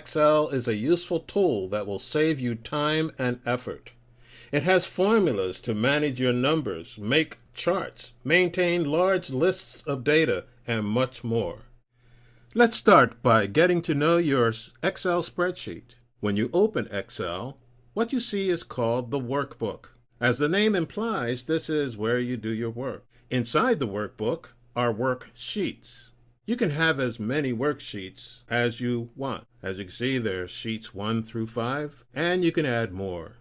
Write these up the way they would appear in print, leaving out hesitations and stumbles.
Excel is a useful tool that will save you time and effort. It has formulas to manage your numbers, make charts, maintain large lists of data, and much more. Let's start by getting to know your Excel spreadsheet. When you open Excel, what you see is called the workbook. As the name implies, this is where you do your work. Inside the workbook are worksheets. You can have as many worksheets as you want. As you can see, there are sheets 1 through 5, and you can add more.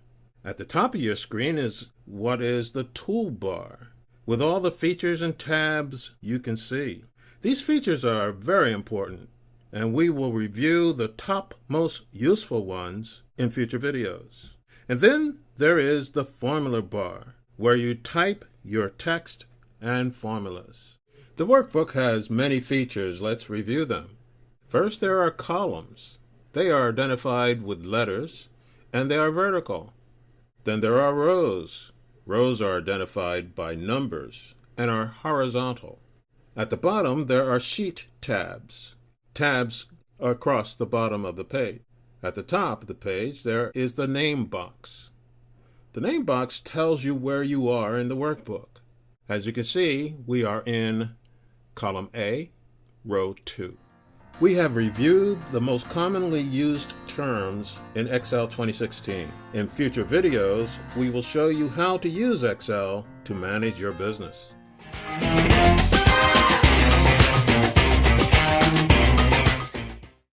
At the top of your screen is what is the toolbar, with all the features and tabs you can see. These features are very important, and we will review the top most useful ones in future videos. And then there is the formula bar, where you type your text and formulas. The workbook has many features. Let's review them. First, there are columns. They are identified with letters, and they are vertical. Then there are rows. Rows are identified by numbers and are horizontal. At the bottom, there are sheet tabs. Tabs across the bottom of the page. At the top of the page, there is the name box. The name box tells you where you are in the workbook. As you can see, we are in column A, row 2. We have reviewed the most commonly used terms in Excel 2016. In future videos, we will show you how to use Excel to manage your business.